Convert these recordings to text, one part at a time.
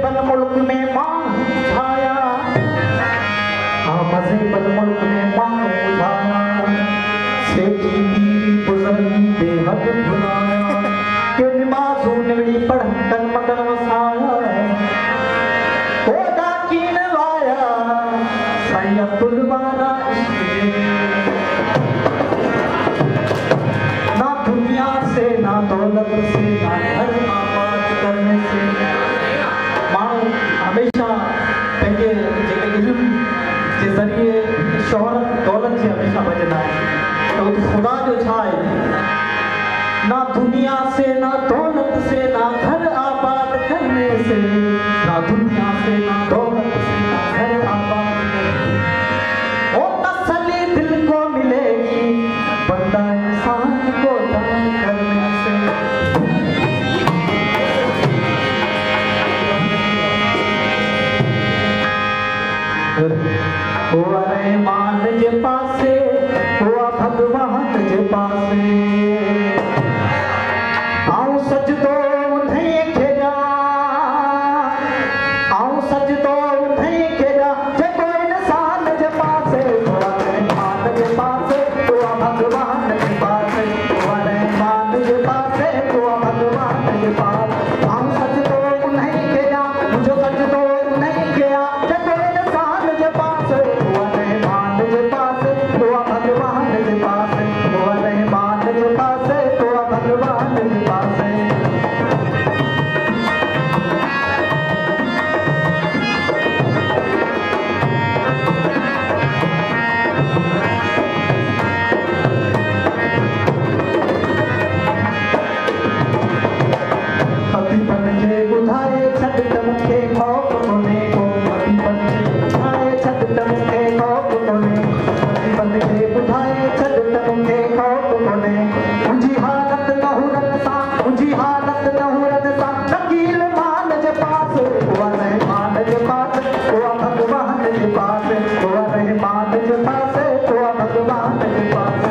बन मुल्क में माण्हू छाया, मज़े बन मुल्क में माण्हू छाया, सेठी पीरी बुज़ुर्गी बेहद भुलाया, क्यों नमाज़ूं निवड़ी पढ़न तन मगन वसाया, ओदा कीन वाया साईं अब्दुल वाला इश्क़ ना दुनिया से ना दौलत से ना घर आबाद करने से माण्हू हमेशा पंहिंजे जेके इल्म के ज़रिए शोहरत दौलत से हमेशा भॼंदा आहिनि। तो खुदा जो छा आहे, ना दुनिया से ना दौलत से ना घर आबाद करने से, ना दुनिया से ना दौलत से ना घर आबाद करने से, ओ तसल्ली दिल को मिलेगी बंदा इंसान को दान करने से। हुआ रहमान जे पासे, हुआ भगवान जे पासे, आऊं सजदो उन्हीं खे ॾियां, आऊं सजदो उन्हीं खे ॾियां जेको इंसान जे पासे, हुआ रहमान जे पासे, हुआ भगवान जे पासे, हुआ रहमान जे पासे, हुआ भगवान जे पासे, आऊं सजदो उन्हीं खे ॾियां, मुंहिंजो सजदो उन्हीं खे आहे जेको इंसान जे पासे, हुआ रहमान जे पासे, हुआ भगवान जे पासे, हुआ रहमान जे पासे, हुआ भगवान जे पासे। हबीबन खे ॿुधाए छॾ त मूंखे खौफ़ कोन्हे को, हबीबन खे ॿुधाए छॾ त मूंखे खौफ़ कोन्हे, हबीबन खे ॿुधाए छॾ त मूंखे खौफ़ कोन्हे, मुंहिंजी हालत नहुरत सां, मुंहिंजी हालत नहुरत सां, वकील मान जे पास, हुआ रहमान जे पास, हुआ भगवान जे पास, हुआ रहमान जे पास, हुआ भगवान जे पास।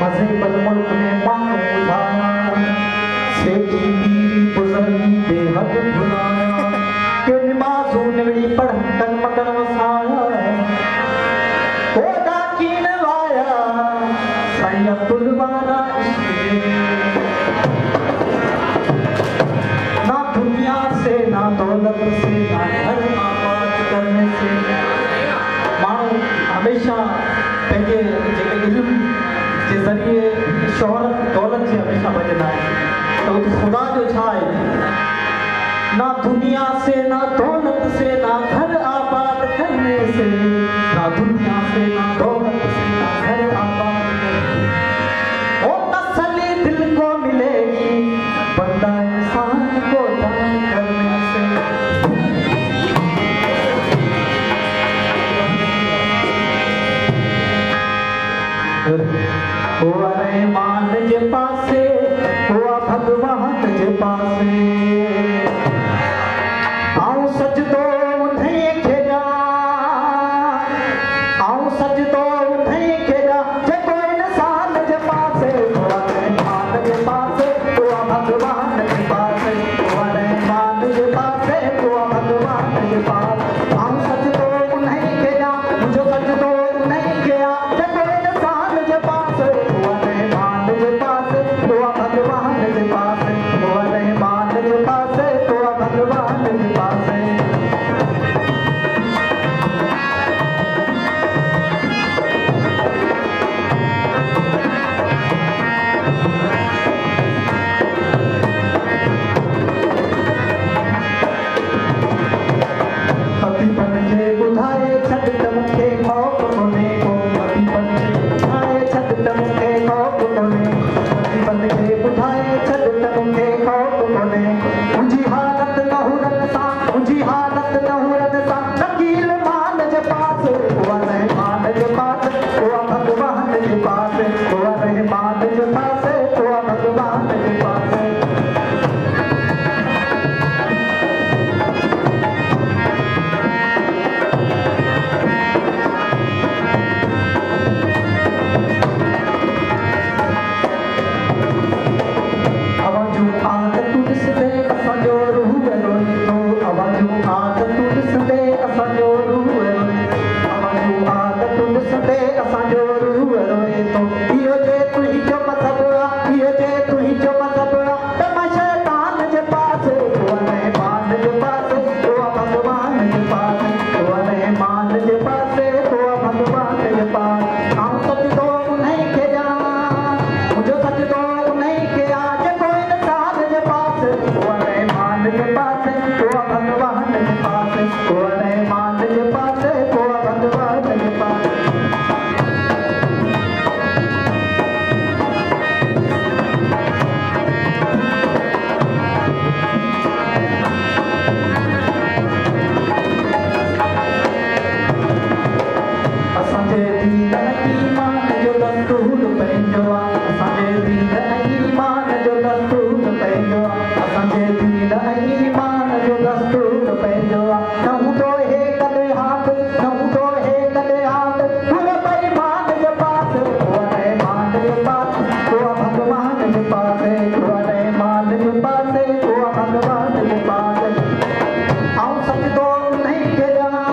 मज़े बन पढ़कन मगन वसाया ओदा कीन वाया साईं अब्दुल वारा ना दुनिया से ना दौलत से ना घर आबाद करने से माण्हू हमेशा पंहिंजे जेके इल्म जे ज़रिए शोहरत दौलत से हमेशा भॼंदा आहिनि त उते ख़ुदा जो छा आहे ना दुनिया से ना दौलत से ना घर आबाद करने से ना दुनिया से ना दौलत से ना घर आबाद करने ओ तसल्ली दिल को मिलेगी बंदा इंसान को दान करने से हुआ रहमान जे पासे हुआ भगवान जे पासे आऊं सजदो उन्हें खेड़ा आऊं सजदो उन्हें खेड़ा जेको इंसान जे पासे हुआ रहमान जे पासे हुआ भगवान जे पासे हुआ रहमान जे पासे हुआ भगवान जे पासे आऊं सजदो उन्हें खेड़ा मुझो सजदो उन्हें खेड़ा जेको इंसान जे पासे हुआ रहमान जे पासे हुआ भगवान जे पासे हुआ रहमान जे पासे हुआ भगवान जे पासे पति बन के बुधाए छॾ त मूंखे खौफ़ कोन्हे को पति बन के बुधाए छॾ त मूंखे खौफ़ कोन्हे पति बन के बुधाए छॾ त मूंखे खौफ़ कोन्हे मुंहिंजी हालत नहुरत सां मुंहिंजी हालत नहुरत सां वकील मान जे पास हुआ रहमान जे पास हुआ भगवान जे पास हुआ रहमान जे पास हुआ भगवान जे पास आवाजूं आदतूं ॾिसंदे असांजो रूह रोए थो आवाजूं आदतूं ॾिसंदे असांजो रूह रोए आवाजूं आदतूं ॾिसंदे असांजो रूह रोए थो इहो जे तुंहिंजो मज़हब आहे इहो जे तुंहिंजो मज़हब आहे त मां शैतान जे पास हुआ रहमान जे पास हुआ भगवान जे पास हुआ रहमान जे पास हुआ भगवान जे पास आऊं सजदो उन्हें खे ॾियां मुंहिंजो सजदो उन्हें खे आहे जेको इंसान जे पास हुआ रहमान जे पास हुआ भगवान जे पास हुआ रहमान जे पास हुआ भगवान जे पास असांजे दीन ईमान जो दस्तूर पंहिंजो आहे असांजे दीन ईमान जो दस्तूर पंहिंजो आहे असांजे दीन ईमान जो दस्तूर पंहिंजो आहे न हूंदो हे कॾहिं हाथ न हूंदो हे कॾहिं हाथ हुआ बेईमान जे पास हुआ रहमान जे पास हुआ भगवान जे पास हुआ रहमान जे पास हुआ भगवान जे पास आऊं सजदो उन्हें खे ॾियां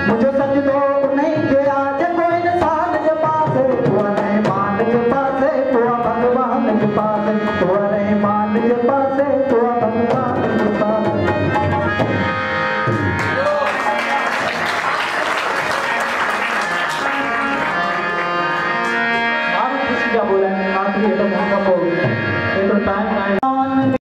मुंहिंजो सजदो उन्हें खे आहे जेको इंसान जे पास हुआ रहमान जे पास हुआ भगवान जे पास हुआ रहमान जे पास हुआ भगवान जे पास माण्हू ख़ुशी जा बोल आहिनि आख़िरी एॾो खां पोइ एॾो टाइम